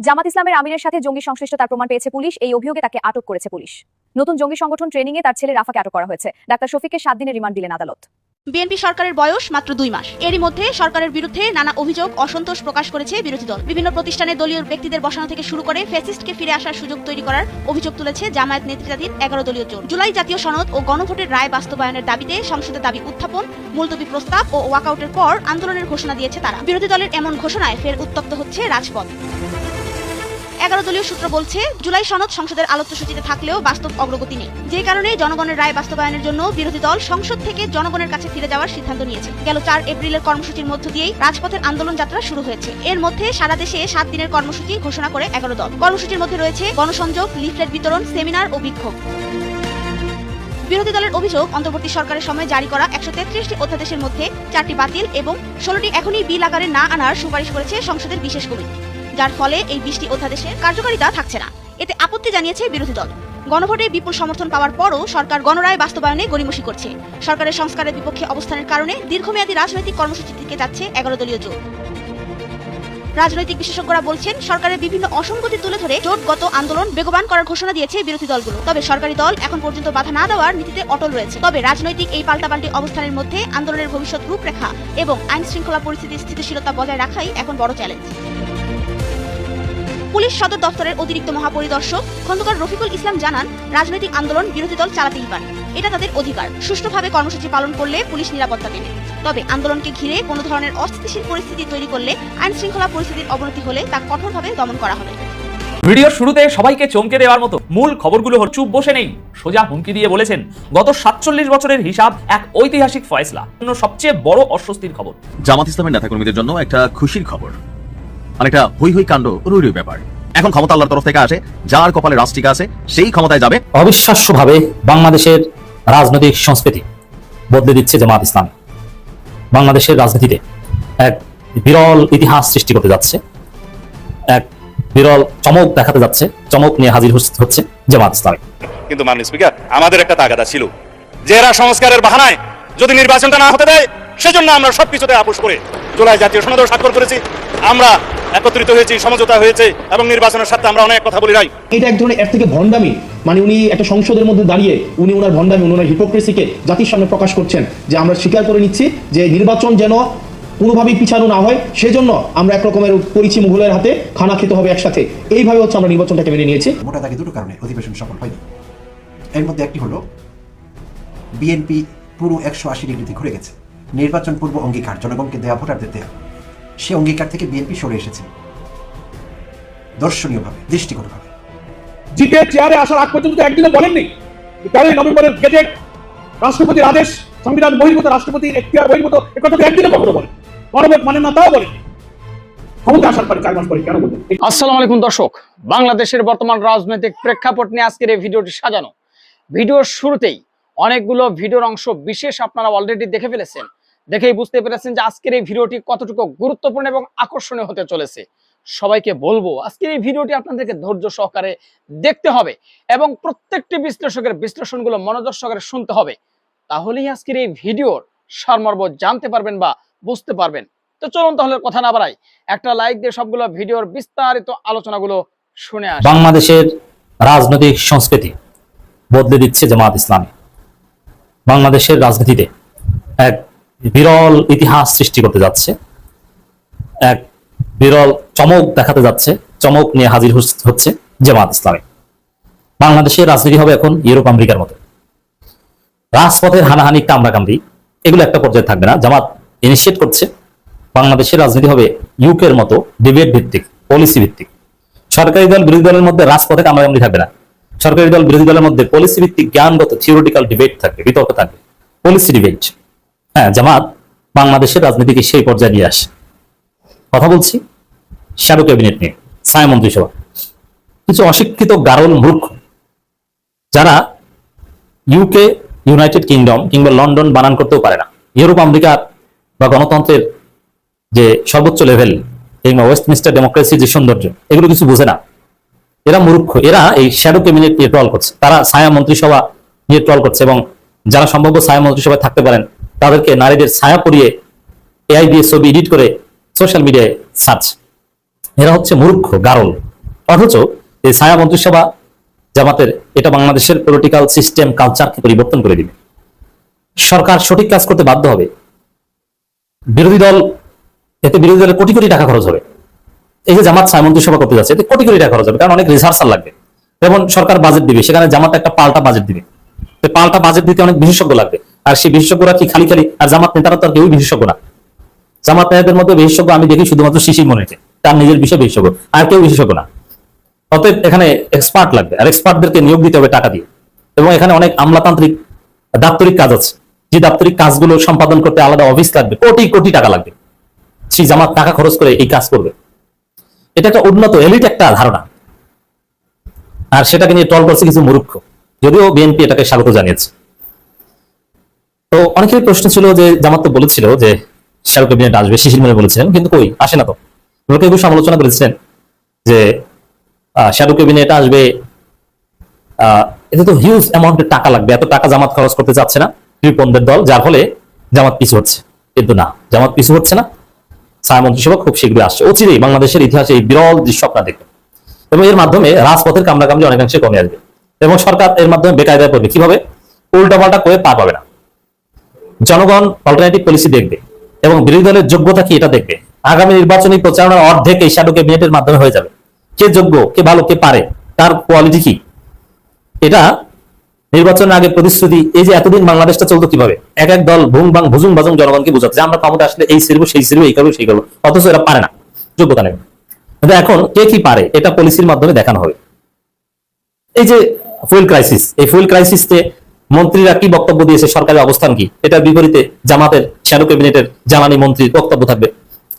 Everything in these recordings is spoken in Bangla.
জামাত ইসলামের আমিরের সাথে জঙ্গি সংশ্লিষ্টতার প্রমাণ পেয়েছে পুলিশ। এই অভিযোগে তাকে আটক করেছে পুলিশ। নতুন জঙ্গি সংগঠন ট্রেনিংয়ে তার ছেলে রাফাকে আটক করা হয়েছে। ডাক্তার শফিককে 7 দিনের রিমান্ড দিলেন আদালত। বিএনপি সরকারের বয়স মাত্র 2 মাস। এরই মধ্যে সরকারের বিরুদ্ধে নানা অভিযোগ, অসন্তোষ প্রকাশ করেছে বিরোধী দল। বিভিন্ন প্রতিষ্ঠানে দলীয় ব্যক্তিদের বসানো থেকে শুরু করে ফ্যাসিস্টকে ফিরে আসার সুযোগ তৈরি করার অভিযোগ তুলেছে জামায়াত নেতৃত্বাধীন 11 দলীয় জোট। জুলাই জাতীয় সনদ ও গণভোটের রায় বাস্তবায়নের দাবিতে সংসদে দাবি উত্থাপন, মুলতবি প্রস্তাব ও ওয়াকআউটের পর আন্দোলনের ঘোষণা দিয়েছে তারা। বিরোধী দলের এমন ঘোষণায় ফের উত্তপ্ত হচ্ছে রাজপথ। 11 দলীয় সূত্র বলছে, জুলাই সনদ সংসদের আলোচ্যসূচিতে থাকলেও বাস্তব অগ্রগতি নেই। যে কারণে জনগণের রায় বাস্তবায়নের জন্য বিরোধী দল সংসদ থেকে জনগণের কাছে ফিরে যাওয়ার সিদ্ধান্ত নিয়েছে। গেল 4 এপ্রিলের কর্মসূচির মধ্য দিয়েই রাজপথের আন্দোলন যাত্রা শুরু হয়েছে। এর মধ্যে সারা দেশে 7 দিনের কর্মসূচি ঘোষণা করে 11 দল। কর্মসূচির মধ্যে রয়েছে গণসংযোগ, লিফলেট বিতরণ, সেমিনার ও বিক্ষোভ। বিরোধী দলের অভিযোগ, অন্তর্বর্তী সরকারের সময় জারি করা 133টি অধ্যাদেশের মধ্যে 4টি বাতিল এবং 16টি এখনই বিল আকারে না আনার সুপারিশ করেছে সংসদের বিশেষ কমিটি, যার ফলে এই 20টি অধ্যাদেশের কার্যকারিতা থাকছে না। এতে আপত্তি জানিয়েছে বিরোধী দল। গণভোটে বিপুল সমর্থন পাওয়ার পরও সরকার গণরায় বাস্তবায়নে গড়িমসি করছে। সরকারের সংস্কারের বিপক্ষে অবস্থানের কারণে দীর্ঘমেয়াদী রাজনৈতিক কর্মসূচি থেকে যাচ্ছে 11 দলীয় জোট। রাজনৈতিক বিশেষজ্ঞরা বলছেন, সরকারের বিভিন্ন অসঙ্গতি তুলে ধরে জোটগত আন্দোলন বেগবান করার ঘোষণা দিয়েছে বিরোধী দলগুলো। তবে সরকারি দল এখন পর্যন্ত বাধা না দেওয়ার নীতিতে অটল রয়েছে। তবে রাজনৈতিক এই পাল্টাপাল্টি অবস্থানের মধ্যে আন্দোলনের ভবিষ্যৎ রূপরেখা এবং আইন শৃঙ্খলা পরিস্থিতির স্থিতিশীলতা বজায় রাখাই এখন বড় চ্যালেঞ্জ। পুলিশ সদর দফতরের অতিরিক্ত মহাপরিদর্শক খন্দকার রফিকুল ইসলাম জানান, রাজনৈতিক আন্দোলন বিরোধী দল চালাতেই পারে, এটা তাদের অধিকার। সুষ্ঠুভাবে কর্মসূচি পালন করলে পুলিশ নিরাপত্তা দেবে। তবে আন্দোলনকে ঘিরে কোনো ধরনের অস্থিতিশীল পরিস্থিতি তৈরি করলে, আইন শৃঙ্খলা পরিস্থিতির অবনতি হলে তা কঠোরভাবে দমন করা হবে। ভিডিওর শুরুতে সবাইকে চমকে দেওয়ার মতো মূল খবরগুলো হল চুপ বসে নেই, সোজা হুমকি দিয়ে বলেছেন গত 47 বছরের হিসাব এক ঐতিহাসিক ফয়সলা। সবচেয়ে বড় অস্বস্তির খবর, জামাত ইসলামের নেতাকর্মীদের জন্য একটা খুশির খবর, অনেকটা হই হই কাণ্ড রুই ব্যাপার। এখন ক্ষমতা আল্লাহর তরফ থেকে আসে, যার কপালে রাষ্ট্রিক আছে সেই ক্ষমতায় যাবে। অবিশ্বাস্যভাবে বাংলাদেশের রাজনৈতিক সংস্কৃতি বদলে দিচ্ছে জামাত ইসলাম। বাংলাদেশের রাজনীতিতে এক বিরল ইতিহাস সৃষ্টি করতে যাচ্ছে, এক বিরল চমক দেখাতে যাচ্ছে। চমক নিয়ে হাজির হচ্ছে জামাত ইসলাম। কিন্তু মাননীয় স্পিকার, আমাদের একটা তাগাদা ছিল যে এরা সংস্কারের বাহানায় যদি নির্বাচনটা না হতে দেয়, সেজন্য আমরা সবকিছুতে আপোষ করে জুলাই জাতীয় সনদ স্বাক্ষর করেছি। আমরা একত্রিত হয়েছি, সমঝোতা হয়েছে এবং নির্বাচনের সাথে আমরা অনেক কথা বলি নাই। এটা এক ধরনের এর থেকে ভণ্ডামি, মানে উনি একটা সংসদের মধ্যে দাঁড়িয়ে উনি ওনার ভণ্ডামি, ওনার হিপোক্রেসিকে জাতির সামনে প্রকাশ করছেন যে আমরা স্বীকার করে নিচ্ছি যে নির্বাচন যেন কোনোভাবেই পিছানো না হয়, সেজন্য আমরা একরকমের পরিচি মুঘলের হাতে খানা খেতে হবে একসাথে। এইভাবে হচ্ছে আমরা নির্বাচনটাকে মেনে নিয়েছি। মোটা দাগে দুটো কারণে অধিবেশন সফল হয়নি। এর মধ্যে একটি হলো বিএনপি পুরো 180 ডিগ্রিতে ঘুরে গেছে। নির্বাচন পূর্ব অঙ্গীকার জনগণকে দেওয়া, ভোটারদের দেওয়া, সে অঙ্গীকার থেকে বিএনপি সরে এসেছে দর্শনীয়ভাবে, দৃষ্টিগতভাবে। জিতে চেয়ারে আসার আগ পর্যন্ত একদিনও বলেননি 13 নভেম্বরের গেজেট, রাষ্ট্রপতির আদেশ, সংবিধান বহির্ভূত, রাষ্ট্রপতির এখতিয়ার বহির্ভূত, একথা একদিনও কখনো বলেন। গণভোট মানে না তাও বলেন। ক্ষমতা আসার পরে 4 মাস পরে কেন বলেন? আসসালামু আলাইকুম দর্শক, বাংলাদেশের বর্তমান রাজনৈতিক প্রেক্ষাপট নিয়ে আজকের এই ভিডিওটি সাজানো। ভিডিওর শুরুতেই অনেকগুলো ভিডিওর অংশ বিশেষ আপনারা অলরেডি দেখে ফেলেছেন। দেখেই বুঝতে পেরেছেন যে আজকের এই ভিডিওটি কতটুকু গুরুত্বপূর্ণ এবং আকর্ষণীয় হতে চলেছে। সবাইকে বলবো আজকের এই ভিডিওটি আপনাদেরকে ধৈর্য সহকারে দেখতে হবে এবং প্রত্যেকটি বিশ্লেষকের বিশ্লেষণগুলো মনোযোগ সহকারে শুনতে হবে। তাহলেই আজকের এই ভিডিওর সারমর্ম জানতে পারবেন বা বুঝতে পারবেন। তো চলুন তাহলে কথা না বাড়াই, একটা লাইক দিয়ে সবগুলো ভিডিওর বিস্তারিত আলোচনাগুলো শুনে আসি। বাংলাদেশের রাজনৈতিক সংস্কৃতি বদলে দিচ্ছে জামাত ইসলাম। বাংলাদেশের রাজনীতিতে এক বিরল ইতিহাস সৃষ্টি করতে যাচ্ছে, এক বিরল চমক দেখাতে যাচ্ছে। চমক নিয়ে হাজির হচ্ছে জামাত ইসলামী। বাংলাদেশের রাজনীতি হবে এখন ইউরোপ আমেরিকার মতো। রাজপথের হানাহানি, কামড়াকামড়ি এগুলো একটা পর্যায়ে থাকবে না। জামাত ইনিশিয়েট করছে বাংলাদেশের রাজনীতি হবে ইউকের মতো ডিবেট ভিত্তিক, পলিসি ভিত্তিক। সরকারি দল বিরোধী দলের মধ্যে রাজপথে কামড়াকামড়ি থাকবে না। সরকারি দল বিরোধী দলের মধ্যে পলিসি ভিত্তিক জ্ঞানগত থিওরিটিক্যাল ডিবেট থাকবে, বিতর্ক থাকবে, পলিসি ডিবেট। হ্যাঁ, জামাত বাংলাদেশের রাজনীতিকে সেই পর্যায়ে নিয়ে আসে। কথা বলছি শ্যাডো ক্যাবিনেট নিয়ে, ছায়া মন্ত্রিসভা। কিছু অশিক্ষিত গারল মূর্খ যারা ইউকে, ইউনাইটেড কিংডম কিংবা লন্ডন বানান করতেও পারে না, ইউরোপ আমেরিকার বা গণতন্ত্রের যে সর্বোচ্চ লেভেল কিংবা ওয়েস্টমিনিস্টার ডেমোক্রেসির যে সৌন্দর্য, এগুলো কিছু বোঝে না। এরা মূর্খ। এরা এই শ্যাডো ক্যাবিনেট নিয়ে ট্রল করছে, তারা ছায়া মন্ত্রিসভা নিয়ে ট্রল করছে এবং যারা সম্ভাব্য ছায়া মন্ত্রিসভায় থাকতে পারেন তাদেরকে নারীদের ছায়া পরিয়ে এআই দিয়ে ছবি এডিট করে সোশ্যাল মিডিয়ায় ছাড়ছে। এরা হচ্ছে মূর্খ, গারল। অথচ এই ছায়া মন্ত্রিসভা জামাতের এটা বাংলাদেশের পলিটিক্যাল সিস্টেম কালচারকে পরিবর্তন করে দিবে। সরকার সঠিক কাজ করতে বাধ্য হবে। বিরোধী দল, এতে বিরোধী দলের কোটি কোটি টাকা খরচ হবে। এই যে জামাত ছায়া মন্ত্রিসভা করতে যাচ্ছে এতে কোটি কোটি টাকা খরচ হবে, কারণ অনেক রিসার্চার লাগবে। যেমন সরকার বাজেট দিবে, সেখানে জামাত একটা পাল্টা বাজেট দিবে, পাল্টা বাজেট দিতে অনেক বিশেষজ্ঞ লাগবে। আর সেই বিশেষজ্ঞরা কি খালি খালি, আর জামাত নেতারা তো আর কেউই বিশেষজ্ঞ না। জামাত নেতাদের মধ্যে বিশেষজ্ঞ আমি দেখি শুধুমাত্র শিশির মনিরকে, তার নিজের বিষয়ে বিশেষজ্ঞ, আর কেউ বিশেষজ্ঞ না। অতএব এখানে এক্সপার্ট লাগবে, আর এক্সপার্টদেরকে নিয়োগ দিতে হবে টাকা দিয়ে। এবং এখানে অনেক আমলাতান্ত্রিক দাপ্তরিক কাজ আছে, যে দাপ্তরিক কাজগুলো সম্পাদন করতে আলাদা অফিস লাগবে, কোটি কোটি টাকা লাগবে। সেই জামাত টাকা খরচ করে এই কাজ করবে। এটা একটা উন্নত এলিট একটা ধারণা, আর সেটাকে নিয়ে টল করছে কিছু মূর্খ, যদিও বিএনপি এটাকে স্বাগত জানিয়েছে। তো অনেকের প্রশ্ন ছিল যে জামাত তো বলেছিল যে শ্যাডো ক্যাবিনেট আসবে, শিশির মনির বলেছিলেন, কিন্তু কই আসে না তো। লোকে একটু সমালোচনা করেছিলেন যে শ্যাডো ক্যাবিনেট আসবে, এতে তো হিউজ অ্যামাউন্টের টাকা লাগবে, এত টাকা জামাত খরচ করতে চাচ্ছে না কৃপণদের দল, যার ফলে জামাত পিছু হচ্ছে। কিন্তু না, জামাত পিছু হচ্ছে না। ছায়া মন্ত্রিসভা খুব শীঘ্রই আসছে, অচিরেই বাংলাদেশের ইতিহাসে এই বিরল দৃশ্য আপনারা দেখবেন। এবং এর মাধ্যমে রাজপথের কামড়াকামড়ি অনেকাংশে কমে আসবে, এবং সরকার এর মাধ্যমে বেকায়দায় পড়বে। কিভাবে? উল্টাপাল্টা করে পার পাবে না। জনগণ অল্টারনেটিভ পলিসি দেখবে এবং বিরোধী দলের যোগ্যতা কি এটা দেখবে। আগামী নির্বাচনী প্রচারণার অর্ধেক এই শ্যাডো ক্যাবিনেটের মাধ্যমে হয়ে যাবে। কে যোগ্য, কে ভালো, কে পারে, তার কোয়ালিটি কি, এটা নির্বাচনের আগে প্রতিশ্রুতি। এই যে এতদিন বাংলাদেশটা চলতো কিভাবে, এক এক দল ভুং ভাং ভুজুং বাজুং জনগণকে বোঝাচ্ছে যে আমরা ক্ষমতা আসলে এই সিরবো সেই সিরবো, এই করবো সেই করবো, অথচ এরা পারে না, যোগ্যতা নেই। কিন্তু এখন কে কি পারে এটা পলিসির মাধ্যমে দেখানো হবে। এই যে ফুয়েল ক্রাইসিস, এই ফুয়েল ক্রাইসিসে মন্ত্রীরা কি বক্তব্য দিয়েছে, সরকারের অবস্থান কি, এটার বিপরীতে জামাতের শ্যাডো ক্যাবিনেটের জ্বালানি মন্ত্রীর বক্তব্য থাকবে।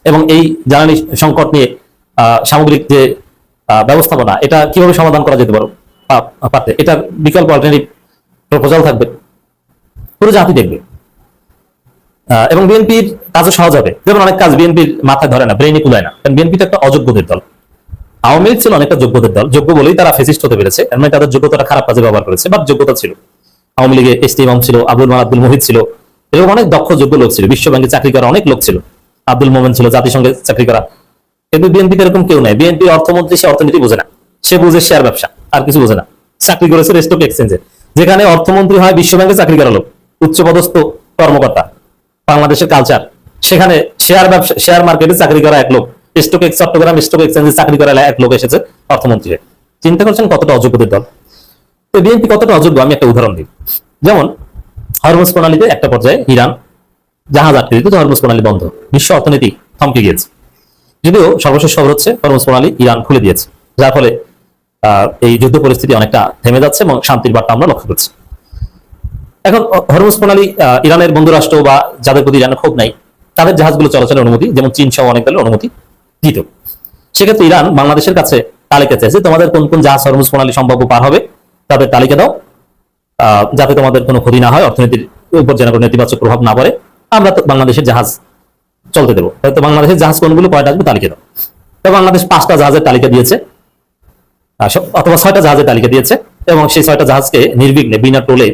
এবং এই জ্বালানি সংকট নিয়ে সামগ্রিক যে ব্যবস্থাপনা, এটা কিভাবে সমাধান করা যেতে পারতে, এটার বিকল্প অল্টারনেটিভ প্রপোজাল থাকবে, পুরো জাতি দেখবে। এবং বিএনপির কাজও সহজ হবে। যেমন অনেক কাজ বিএনপির মাথায় ধরে না, ব্রেইনে কুলায় না, কারণ বিএনপি তো একটা অযোগ্যদের দল। আওয়ামী লীগ ছিল অনেকটা যোগ্যদের দল, যোগ্য বলেই তারা ফেসিস্ট হতে পেরেছে, মানে তাদের যোগ্যতাটা খারাপ কাজে ব্যবহার করেছে, বাট যোগ্যতা ছিল। আওয়ামী লীগে এসটি ইমাম ছিল, আব্দুল মুহিত ছিল, এরকম অনেক দক্ষ যোগ্য লোক ছিল, বিশ্ব ব্যাংকে চাকরি করা অনেক লোক ছিল, আব্দুল মোমেন ছিল জাতিসংঘে চাকরি করা। কিন্তু বিএনপিতে এরকম কেউ নাই। বিএনপি অর্থমন্ত্রী, সে অর্থনীতি বোঝে না, সে বুঝে শেয়ার ব্যবসা, আর কিছু বোঝে না। চাকরি করেছে স্টক এক্সচেঞ্জে, যেখানে অর্থমন্ত্রী হয় বিশ্ব ব্যাংকে চাকরি করা লোক, উচ্চপদস্থ কর্মকর্তা, বাংলাদেশের কালচার। সেখানে শেয়ার ব্যবসা, শেয়ার মার্কেটে চাকরি করা এক লোক, চট্টগ্রাম স্টক এক্সচেঞ্জে চাকরি করা এক লোক এসেছে অর্থমন্ত্রী। চিন্তা করছেন কতটা অযোগ্যদের দল। তো বিএনপি কতটা অযোগ্য আমি একটা উদাহরণ দিই। যেমন হরমুজ প্রণালীতে একটা পর্যায়ে ইরান জাহাজ আটকে দিত, হরমুজ প্রণালী বন্ধ, বিশ্ব অর্থনীতি থমকে গিয়েছে। যদিও সর্বশেষ খবর হচ্ছে হরমুজ প্রণালী ইরান খুলে দিয়েছে, যার ফলে এই যুদ্ধ পরিস্থিতি অনেকটা থেমে যাচ্ছে এবং শান্তির বার্তা আমরা লক্ষ্য করছি। এখন হরমুজ প্রণালী ইরানের বন্ধু রাষ্ট্র বা যাদের প্রতি ইরানের ক্ষোভ নাই, তাদের জাহাজগুলো চলাচলের অনুমতি, যেমন চীন সহ অনেক দলের অনুমতি দিত। সেক্ষেত্রে ইরান বাংলাদেশের কাছে তালিকা চাইছে, তোমাদের কোন কোন জাহাজ হরমুজ প্রণালী সম্ভাব্য পার হবে তাদের তালিকা দাও, যাতে তোমাদের কোনো ক্ষতি না হয়, অর্থনীতির উপর যেন কোনো নেতিবাচক প্রভাব না পড়ে, আমরা তো বাংলাদেশের জাহাজ চলতে দেবো। তো বাংলাদেশের জাহাজ কোনগুলো, কয়টা আসবে তালিকা দাও। তো বাংলাদেশ 5টা জাহাজের তালিকা দিয়েছে, অথবা 6টা জাহাজের তালিকা দিয়েছে, এবং সেই 6টা জাহাজকে নির্বিঘ্নে বিনা টোলে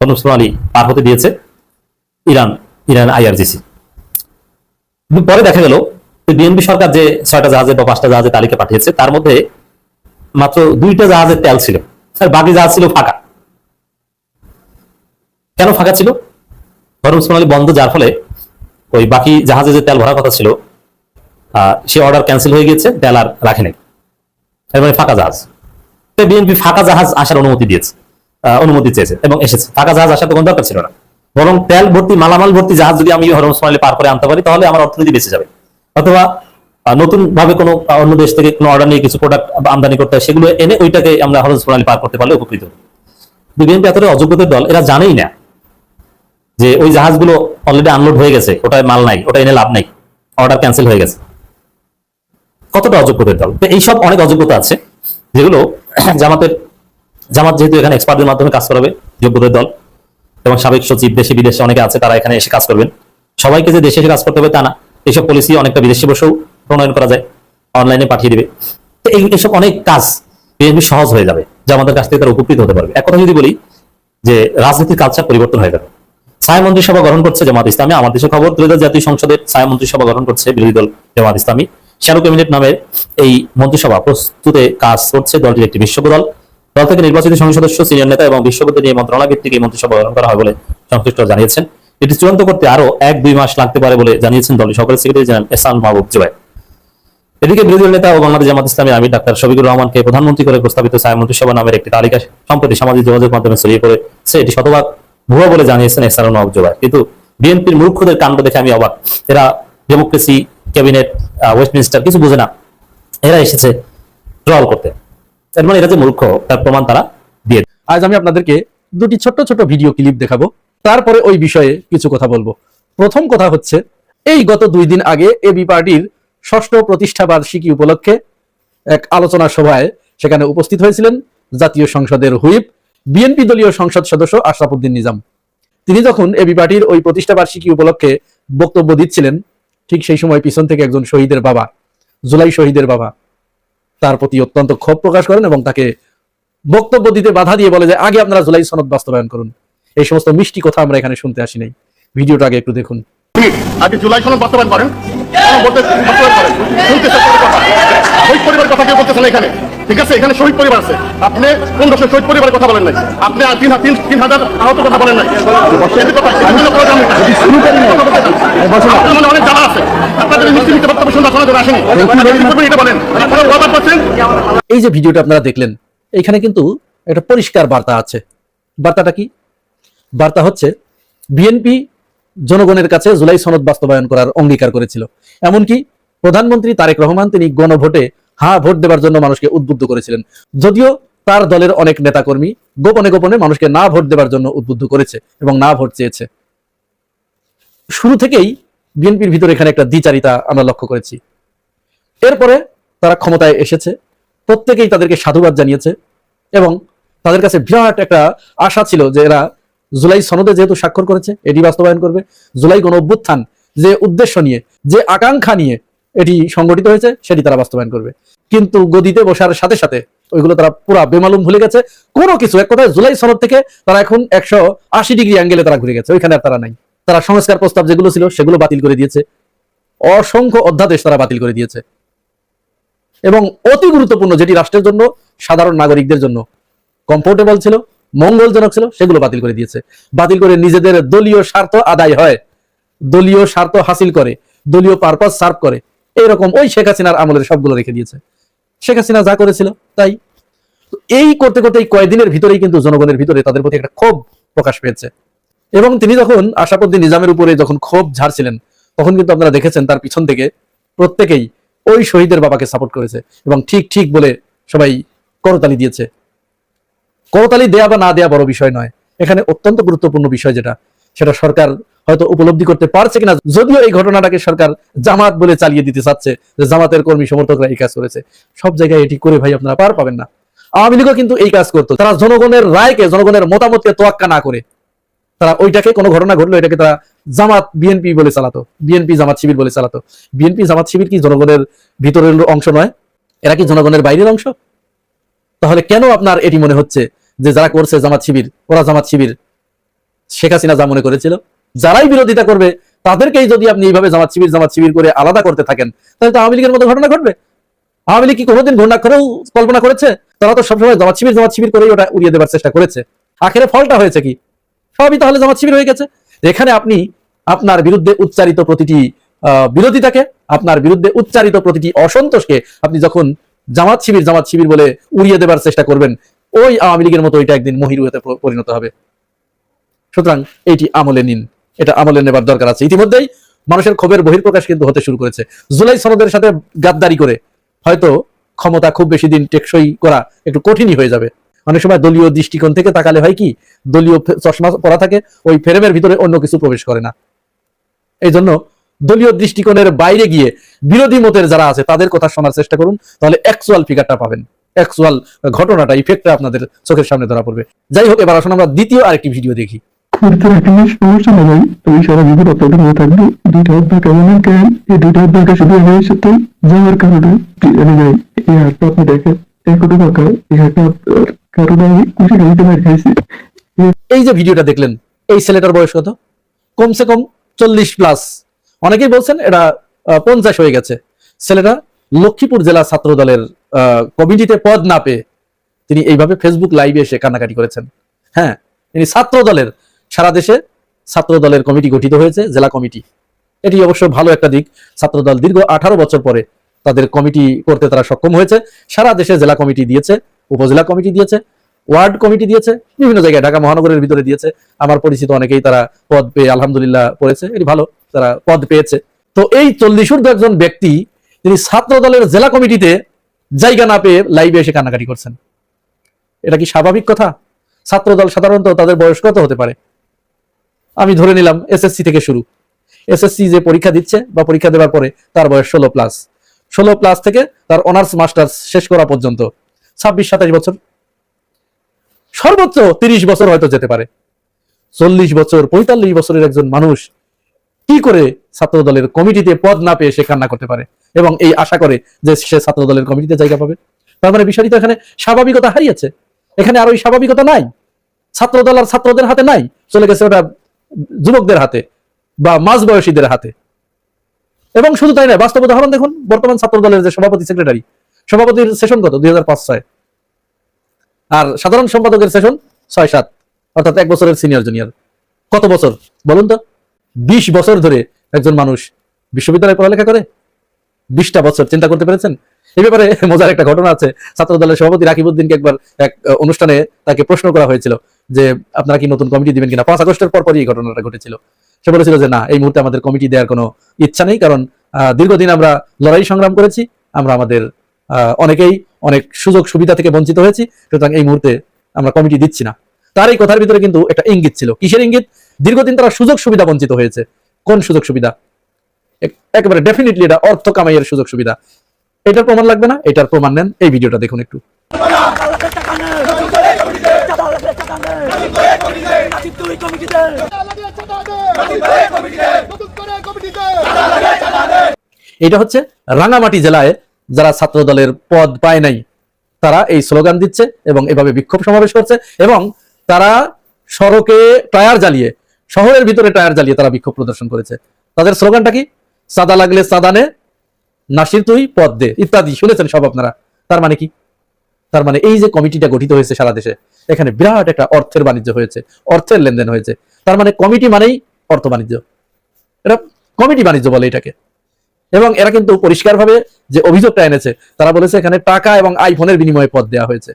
হরমুজ প্রণালী পার হতে দিয়েছে ইরান আইআরজিসি। পরে দেখা গেল বিএনপি সরকার যে 6টা জাহাজের বা 5টা জাহাজের তালিকা পাঠিয়েছে, তার মধ্যে মাত্র 2টা জাহাজের তেল ছিল, আর বাকি জাহাজ ছিল ফাঁকা। কেন ফাঁকা ছিল? হরমুজ প্রণালী বন্ধ, যার ফলে ওই বাকি জাহাজে যে তেল ভরার কথা ছিল সে অর্ডার ক্যান্সেল হয়ে গিয়েছে, তেল আর রাখে নাই, এর মানে ফাঁকা জাহাজ। বিএনপি ফাঁকা জাহাজ আসার অনুমতি চেয়েছে এবং এসেছে। ফাঁকা জাহাজ আসার তো কোনো দরকার ছিল না, বরং তেল ভর্তি, মালামাল ভর্তি জাহাজ যদি আমি হরমুজ প্রণালী পার করে আনতে পারি, তাহলে আমার অর্থনীতি বেঁচে যাবে। অথবা নতুন ভাবে কোনো অন্য দেশ থেকে কোনো অর্ডার নিয়ে কিছু প্রোডাক্ট আমদানি করতে হয়, সেগুলো এনে ওইটাকে আমরা হরমুজ প্রণালী পার করতে পারলে উপকৃত হব। বিএনপি এতটাই অযোগ্যদের দল, এরা জানেই না যে ওই জাহাজগুলো অলরেডি আনলোড হয়ে গেছে, ওটায় মাল নাই, ওটা এনে লাভ নাই, অর্ডার ক্যান্সেল হয়ে গেছে। কতটা অযোগ্যদের দল। তো এইসব অনেক অযোগ্যতা আছে যেগুলো জামাত যেহেতু এখানে এক্সপার্টদের মাধ্যমে কাজ করাবে, যোগ্যদের দল, এবং সাবেক সচিব দেশে বিদেশে অনেকে আছে, তারা এখানে এসে কাজ করবেন। সবাইকে যে দেশে এসে কাজ করতে হবে তা না, এইসব পলিসি অনেকটা বিদেশে বসেও প্রণয়ন করা যায়, অনলাইনে পাঠিয়ে দিবে। তো এইসব অনেক কাজ বিএনপি সহজ হয়ে যাবে, জামাতের কাছ থেকে তারা উপকৃত হতে পারবে। এক কথা যদি বলি যে রাজনীতির কালচার পরিবর্তন হয়ে যাবে। ছায়া মন্ত্রিসভা গঠন করছে জামাত ইসলামী। আমার দেশের খবর, ত্রয়োদশ জাতীয় সংসদের ছায়া মন্ত্রিসভা গঠন করছে বিরোধী দল জামাত ইসলামী। শ্যাডো ক্যাবিনেট নামের এই মন্ত্রিসভা প্রস্তুতে কাজ করছে দলটির একটি বিশেষজ্ঞ দল। দল থেকে নির্বাচিত সংসদ সদস্য, সিনিয়র নেতা এবং বিশেষজ্ঞদের নিয়ে মন্ত্রণালয় ভিত্তিক এই মন্ত্রিসভা গঠন করা হয় বলে সংশ্লিষ্টরা জানিয়েছেন। এটি চূড়ান্ত করতে আরো 1-2 মাস লাগতে পারে বলে জানিয়েছেন দলটির সহকারী সেক্রেটারি জেনারেল এহসান মাহবুব জুবায়ের। এদিকে বিরোধী দল নেতা ও বাংলাদেশ জামাত ইসলামীর আমির ডাক্তার শফিকুর রহমানকে প্রধানমন্ত্রী করে প্রস্তাবিত ছায়া মন্ত্রিসভা নামের একটি তালিকা সম্প্রতি সামাজিক যোগাযোগ মাধ্যমে ছড়িয়ে পড়েছে। এটি শতভাগ ভুয়া বলে জানিয়েছেন এহসান মাহবুব জুবায়ের। কিন্তু বিএনপির মূর্খদের কাণ্ড দেখে আমি অবাক। এরা ডেমোক্রেসি, ক্যাবিনেট, ওয়েস্টমিনিস্টার কিছু বোঝে না, এরা এসেছে ট্রল করতে। এর মানে এরা যে মূর্খ তার প্রমাণ তারা দিয়ে। আজ আমি আপনাদেরকে দুটি ছোট্ট ছোট্ট ভিডিও ক্লিপ দেখাবো, তারপরে ওই বিষয়ে কিছু কথা বলবো। প্রথম কথা হচ্ছে, এই গত 2 দিন আগে এবি পার্টির 6ষ্ঠ প্রতিষ্ঠা বার্ষিকী উপলক্ষে এক আলোচনা সভায় সেখানে উপস্থিত হয়েছিলেন জাতীয় সংসদের হুইপ, বিএনপি দলীয় সংসদ সদস্য আশরাফ উদ্দিন নিজাম। তিনি যখন এবি পার্টির ওই প্রতিষ্ঠা বার্ষিকী উপলক্ষে বক্তব্য দিচ্ছিলেন, ঠিক সেই সময় পিছন থেকে একজন শহীদের বাবা, জুলাই শহীদের বাবা, তার প্রতি অত্যন্ত ক্ষোভ প্রকাশ করেন এবং তাকে বক্তব্য দিতে বাধা দিয়ে বলে যে আগে আপনারা জুলাই সনদ বাস্তবায়ন করুন। এই সমস্ত মিষ্টি কথা আমরা এখানে শুনতে আসি নাই। ভিডিওটা আগে একটু দেখুন। আগে জুলাই সনদ বাস্তবায়ন করেন, শহীদ পরিবারের কথা কেউ বলতেছেন এখানে, ঠিক আছে? এখানে শহীদ পরিবার আছে, আপনি 1500 শহীদ পরিবারের কথা বলেন নাই, আপনি 3,000 আহত কথা বলেন নাই। অনেক জ্বালা আছে, আপনাদের মিষ্টি বক্তব্য শুনতে শোনার জন্য আসেনি, এটা বলেন। এই যে ভিডিওটা আপনারা দেখলেন, এখানে কিন্তু একটা পরিষ্কার বার্তা আছে। বার্তাটা কি? বার্তা হচ্ছে বিএনপি জনগণের কাছে জুলাই সনদ বাস্তবায়ন করার অঙ্গীকার করেছিল। এমনকি প্রধানমন্ত্রী তারেক রহমান তিনি গণভোটে হ্যাঁ ভোট দেওয়ার জন্য মানুষকে উদ্বুদ্ধ করেছিলেন। যদিও তার দলের অনেক নেতাকর্মী গোপনে গোপনে মানুষকে না ভোট দেওয়ার জন্য উদ্বুদ্ধ করেছে এবং না ভোট চেয়েছে। শুরু থেকেই বিএনপির ভিতরে এখানে একটা দ্বিচারিতা আমরা লক্ষ্য করেছি। এরপরে তারা ক্ষমতায় এসেছে, প্রত্যেকেই তাদেরকে সাধুবাদ জানিয়েছে এবং তাদের কাছে বিরাট একটা আশা ছিল যে এরা জুলাই সনদে যেহেতু স্বাক্ষর করেছে এটি বাস্তবায়ন করবে। জুলাই গণ অভ্যুত্থান যে উদ্দেশ্য নিয়ে, যে আকাঙ্ক্ষা নিয়ে এটি সংগঠিত হয়েছে সেটি তারা বাস্তবায়ন করবে। কিন্তু গদিতে বসার সাথে সাথে ওইগুলো তারা পুরা বেমালুম ভুলে গেছে। কোনো কিছু, এক কথায় জুলাই সনদ থেকে তারা এখন 180 ডিগ্রি অ্যাঙ্গেলে তারা ঘুরে গেছে, ওইখানে আর তারা নাই। তারা সংস্কার প্রস্তাব যেগুলো ছিল সেগুলো বাতিল করে দিয়েছে, অসংখ্য অধ্যাদেশ তারা বাতিল করে দিয়েছে এবং অতি গুরুত্বপূর্ণ যেটি রাষ্ট্রের জন্য, সাধারণ নাগরিকদের জন্য কমফোর্টেবল ছিল, মঙ্গলজনক ছিল, সেগুলো বাতিল করে দিয়েছে। বাতিল করে নিজেদের দলীয় স্বার্থ আদায় হয়, দলীয় স্বার্থ হাসিল করে, দলীয় পারপাস সার্ভ করে, এইরকম ওই শেখ হাসিনার আমলের সবগুলো রেখে দিয়েছে। শেখ হাসিনা যা করেছিল তাই। এই করতে করতে এই কয়েকদিনের ভিতরেই কিন্তু জনগণের ভিতরে তাদের প্রতি একটা ক্ষোভ প্রকাশ পেয়েছে এবং তিনি যখন আশরাফ উদ্দিন নিজামের উপরে যখন ক্ষোভ ঝাড়ছিলেন তখন কিন্তু আপনারা দেখেছেন তার পিছন থেকে প্রত্যেকেই ওই শহীদের বাবাকে সাপোর্ট করেছে এবং ঠিক ঠিক বলে সবাই করতালি দিয়েছে। করতালি দেয়া বা না দেয়া বড় বিষয় নয়, এখানে অত্যন্ত গুরুত্বপূর্ণ বিষয় যেটা, সেটা সরকার হয়তো উপলব্ধি করতে পারছে কিনা। যদিও এই ঘটনাটাকে সরকার জামাত বলে চালিয়ে দিতে চাচ্ছে যে জামাতের কর্মী সমর্থকরা এই কাজ করেছে, সব জায়গায় এটি করে ভাই আপনারা পার পাবেন না। আওয়ামী লীগও কিন্তু এই কাজ করতো, তারা জনগণের রায়কে, জনগণের মতামতকে তোয়াক্কা না করে তারা ওইটাকে, কোনো ঘটনা ঘটলো এটাকে তারা জামাত বিএনপি বলে চালাতো, বিএনপি জামাত শিবির বলে চালাতো। বিএনপি জামাত শিবির কি জনগণের ভিতরের অংশ নয়? এরা কি জনগণের বাইরের অংশ? তাহলে কেন আপনার এটি মনে হচ্ছে যে যারা করছে জামাত শিবির, ওরা জামাত শিবির? শেখ হাসিনা যা মনে করেছিল, যারাই বিরোধিতা করবে তাদেরকেই যদি আপনি এইভাবে জামাত শিবির করে আলাদা করতে থাকেন তাহলে তো আওয়ামী লীগের মতো ঘটনা ঘটবে। আওয়ামী লীগ কি কোনোদিন ঘটনা করেও কল্পনা করেছে? তারা তো সবসময় জামাত শিবির করেই ওটা উড়িয়ে দেওয়ার চেষ্টা করেছে। আখেরে ফলটা হয়েছে কি? সবই তাহলে জামাত শিবির হয়ে গেছে। এখানে আপনি আপনার বিরুদ্ধে উচ্চারিত প্রতিটি বিরোধিতাকে, আপনার বিরুদ্ধে উচ্চারিত প্রতিটি অসন্তোষকে আপনি যখন জামাত শিবির বলে উড়িয়ে দেবার চেষ্টা করবেন, ওই আওয়ামী লীগের মতো ওইটা একদিন মহিরুতে পরিণত হবে। সুতরাং এইটি আমলে নিন, এটা আমলে নেবার দরকার আছে। ইতিমধ্যেই মানুষের ক্ষোভের বহিঃপ্রকাশ কিন্তু হতে শুরু করেছে। জুলাই সনদের সাথে গাদ্দারি করে হয়তো ক্ষমতা খুব বেশি দিন টেকসই করা একটু কঠিনই হয়ে যাবে। অনেক সময় দলীয় দৃষ্টিকোণ থেকে তাকালে হয় কি, দলীয় চশমা পরা থাকে, ওই ফ্রেমের ভিতরে অন্য কিছু প্রবেশ করে না। এই জন্য দলীয় দৃষ্টিকোণের বাইরে গিয়ে বিরোধী মতের যারা আছে তাদের কথা শোনার চেষ্টা করুন, তাহলে অ্যাকচুয়াল ফিগারটা পাবেন, অ্যাকচুয়াল ঘটনাটা, ইফেক্টটা আপনাদের চোখের সামনে ধরা পড়বে। যাই হোক, এবার আসুন আমরা দ্বিতীয় আরেকটি ভিডিও দেখি। সমস্যা নেই, তুমি সারা জীবন অপরাধের মতো থাকবে। দুইটা অভ্যাস কেমন কেন, এই দুইটা অভ্যাস শুধু আমার সাথে যাওয়ার কারণে এই হাতটা আপনি দেখেন, এই কোটি টাকা এই হাতটা কারণে আমি খুশি খাইতে পারি খাইছি। এই যে ভিডিওটা দেখলেন, এই ছেলেটার বয়স কত? কমসে কম 40+। অনেকেই বলছেন এটা 50 হয়ে গেছে। ছেলেটা লক্ষ্মীপুর জেলা ছাত্র দলের কমিটিতে পদ না পেয়ে তিনি এইভাবে ফেসবুক লাইভে এসে কান্নাকাটি করেছেন। হ্যাঁ, তিনি ছাত্র দলের, সারা দেশে ছাত্র দলের কমিটি গঠিত হয়েছে, জেলা কমিটি। এটি অবশ্য ভালো একটা দিক। ছাত্র দল দীর্ঘ 18 বছর পরে তাদের কমিটি করতে তারা সক্ষম হয়েছে। সারা দেশে জেলা কমিটি দিয়েছে, উপজেলা কমিটি দিয়েছে, ওয়ার্ড কমিটি দিয়েছে, বিভিন্ন জায়গায়, ঢাকা মহানগরের ভিতরে দিয়েছে। আমার পরিচিত অনেকেই তারা পদ পেয়ে আলহামদুলিল্লাহ পড়েছে, এটি ভালো, তারা পদ পেয়েছে। তো এই 40 একজন ব্যক্তি তিনি ছাত্র দলের জেলা কমিটিতে জায়গা না পেয়ে লাইভে এসে কান্নাকাটি করছেন। এটা কি স্বাভাবিক কথা? ছাত্র দল সাধারণত তাদের বয়স কত হতে পারে? আমি ধরে নিলাম এসএসসি থেকে শুরু। এসএসসি যে পরীক্ষা দিচ্ছে বা পরীক্ষা দেওয়ার পরে তার বয়স 16+ থেকে তার অনার্স মাস্টার্স শেষ করা পর্যন্ত 26-27 বছর, সর্বোচ্চ 30 বছর হয়তো যেতে পারে। 40 বছর 45 বছরের একজন মানুষ কি করে ছাত্র দলের কমিটিতে পদ না পেয়ে সে কান্না করতে পারে এবং এই আশা করে যে সে ছাত্র দলের কমিটিতে জায়গা পাবে? তার মানে বিষয়টি তো এখানে স্বাভাবিকতা হারিয়েছে। এখানে আর ওই স্বাভাবিকতা নাই। ছাত্র দল আর ছাত্রদের হাতে নাই, চলে গেছে ওটা যুবকদের হাতে বা মাঝবয়সীদের হাতে। এবং শুধু তাই নয়, বাস্তব উদাহরণ দেখুন, বর্তমান ছাত্র দলের যে সভাপতি সেক্রেটারি, সভাপতির সেশন কত? 2005-06, আর সাধারণ সম্পাদকের সেশন 6-7, অর্থাৎ 1 বছরের সিনিয়র জুনিয়র। কত বছর বলুন তো? 20 বছর ধরে একজন মানুষ বিশ্ববিদ্যালয়ে পড়ালেখা করে। 20টা বছর, চিন্তা করতে পেরেছেন? এই ব্যাপারে মজার একটা ঘটনা আছে। ছাত্র দলের সভাপতি রাকিব উদ্দিনকে একবার এক অনুষ্ঠানে তাকে প্রশ্ন করা হয়েছিল যে আপনারা কি নতুন কমিটি দিবেন কিনা। 5 আগস্টের পরপরই এই ঘটনাটা ঘটেছিল। সে বলেছিল যে না, এই মুহূর্তে আমাদের কমিটি দেওয়ার কোনো ইচ্ছা নেই, কারণ দীর্ঘদিন আমরা লড়াই সংগ্রাম করেছি, আমরা আমাদের অনেকেই অনেক সুযোগ সুবিধা থেকে বঞ্চিত হয়েছি, সুতরাং এই মুহূর্তে আমরা কমিটি দিচ্ছি না। তার এই কথার ভিতরে কিন্তু একটা ইঙ্গিত ছিল। কিসের ইঙ্গিত? দীর্ঘদিন তারা সুযোগ সুবিধা বঞ্চিত হয়েছে। কোন সুযোগ সুবিধা? একেবারে ডেফিনেটলি এটা অর্থ কামাইয়ের সুযোগ সুবিধা। এটার প্রমাণ লাগবে না? এটার প্রমাণ নেন, এই ভিডিওটা দেখুন একটু। এটা হচ্ছে রাঙ্গামাটি জেলায় যারা ছাত্র দলের পদ পায় নাই তারা এই স্লোগান দিচ্ছে এবং এভাবে বিক্ষোভ সমাবেশ করছে, এবং তারা সড়কে টায়ার জ্বালিয়ে, শহরের ভিতরে টায়ার জ্বালিয়ে তারা বিক্ষোভ প্রদর্শন করেছে। তাদের স্লোগানটা কি? চাঁদা লাগলে চাঁদা নে, নাসির তুই পদ দে, ইত্যাদি। শুনেছেন সব আপনারা। তার মানে কি? তার মানে এই যে কমিটিটা গঠিত হয়েছে সারা দেশে, এখানে বিরাট একটা অর্থের বাণিজ্য হয়েছে, অর্থের লেনদেন হয়েছে। তার মানে কমিটি মানেই অর্থ বাণিজ্য, এটা কমিটি বাণিজ্য বলে এটাকে। এবং এরা কিন্তু পরিষ্কারভাবে যে অভিযোগটা এনেছে, তারা বলেছে এখানে টাকা এবং আইফোনের বিনিময়ে পদ দেওয়া হয়েছে।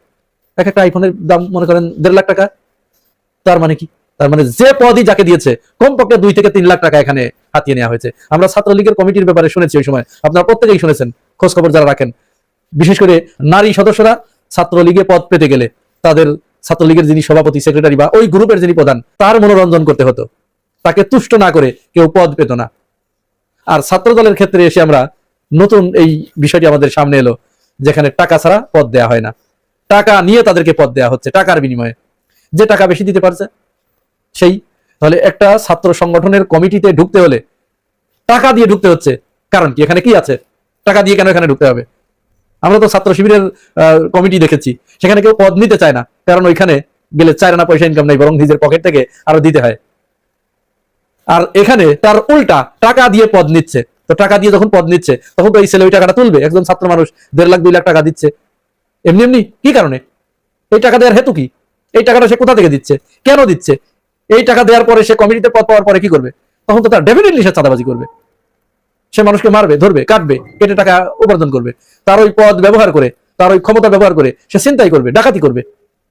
একটা আইফোনের দাম মনে করেন 1.5 লাখ টাকা। তার মানে কি? তার মানে যে পদই যাকে দিয়েছে কমপক্ষে 2 থেকে 3 লাখ টাকা এখানে হাতিয়ে নেওয়া হয়েছে। আমরা ছাত্রলীগের কমিটির ব্যাপারে শুনেছি ওই সময়, আপনারা প্রত্যেকেই শুনেছেন, খোঁজ খবর যারা রাখেন। বিশেষ করে নারী সদস্যরা ছাত্রলীগে পদ পেতে গেলে তাদের ছাত্রলীগের যিনি সভাপতি সেক্রেটারি বা ওই গ্রুপের যিনি প্রধান, তার মনোরঞ্জন করতে হতো, তাকে তুষ্ট না করে কেউ পদ পেত না। আর ছাত্র দলের ক্ষেত্রে এসে আমরা নতুন এই বিষয়টি আমাদের সামনে এলো, যেখানে টাকা ছাড়া পদ দেয়া হয় না, টাকা নিয়ে তাদেরকে পদ দেয়া হচ্ছে, টাকার বিনিময়ে। যে টাকা বেশি দিতে পারছে সেই। তাহলে একটা ছাত্র সংগঠনের কমিটিতে ঢুকতে হলে টাকা দিয়ে ঢুকতে হচ্ছে। কারণ কি? এখানে কি আছে? টাকা দিয়ে কেন এখানে ঢুকতে হবে? আমরা তো ছাত্র শিবিরের কমিটি দেখেছি, সেখানে কেউ পদ নিতে চায় না, কারণ ওইখানে গেলে 4 আনা পয়সা ইনকাম নাই, বরং নিজের পকেট থেকে আরো দিতে হয়। আর এখানে তার উল্টা টাকা দিয়ে পদ নিচ্ছে। তো টাকা দিয়ে যখন পদ নিচ্ছে তখন তো এই ছেলে ওই টাকাটা তুলবে। একজন ছাত্র মানুষ 1.5 লাখ 2 লাখ টাকা দিচ্ছে এমনি এমনি, কি কারণে? এই টাকা দেওয়ার হেতু কি? এই টাকাটা সে কোথা থেকে দিচ্ছে, কেন দিচ্ছে? এই টাকা দেওয়ার পরে সে কমিটিতে পদ পাওয়ার পরে কি করবে? তখন তো তার ডেফিনেটলি সে চাঁদাবাজি করবে, সে মানুষকে মারবে, ধরবে, কাটবে, কেটে টাকা উপার্জন করবে। তার ওই পদ ব্যবহার করে, তার ওই ক্ষমতা ব্যবহার করে সে ছিনতাই করবে, ডাকাতি করবে।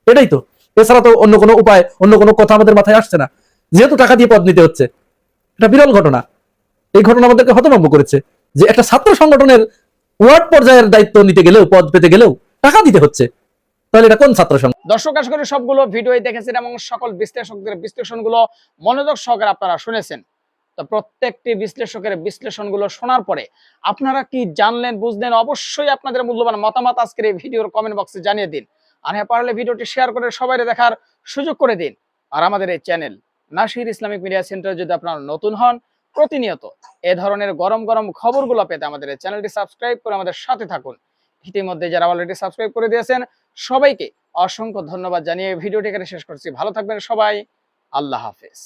এটাই তো, এছাড়া তো অন্য কোনো উপায়, অন্য কোনো কথা আমাদের মাথায় আসছে না। যেহেতু টাকা দিয়ে পদ নিতে হচ্ছে, এটা বিরল ঘটনা। এই ঘটনা আমাদেরকে হতভম্ব করেছে যে একটা ছাত্র সংগঠনের ওয়ার্ড পর্যায়ের দায়িত্ব নিতে গেলেও, পদ পেতে গেলেও টাকা দিতে হচ্ছে। তাহলে এটা কোন ছাত্র সংগঠন? দর্শক আশা করি সবগুলো ভিডিওই দেখেছেন এবং সকল বিশ্লেষকদের বিশ্লেষণগুলো মনোযোগ সহকারে আপনারা শুনেছেন। তো প্রত্যেকটি বিশ্লেষকের বিশ্লেষণগুলো শোনার পরে আপনারা কি জানলেন, বুঝলেন? অবশ্যই আপনাদের মূল্যবান মতামত আজকের এই ভিডিওর কমেন্ট বক্সে জানিয়ে দিন। আর হ্যাঁ, পারলে ভিডিওটি শেয়ার করে সবাই দেখার সুযোগ করে দিন। আর আমাদের এই channel Nasir Islamic media centre যদি আপনারা নতুন হন, প্রতিনিয়ত এ ধরনের গরম গরম খবরগুলো পেতে আমাদের এই চ্যানেলটি সাবস্ক্রাইব করে আমাদের সাথে থাকুন। ইতিমধ্যে যারা অলরেডি সাবস্ক্রাইব করে দিয়েছেন সবাইকে অসংখ্য ধন্যবাদ জানিয়ে ভিডিওটি এখানে শেষ করছি। ভালো থাকবেন সবাই, আল্লাহ হাফেজ।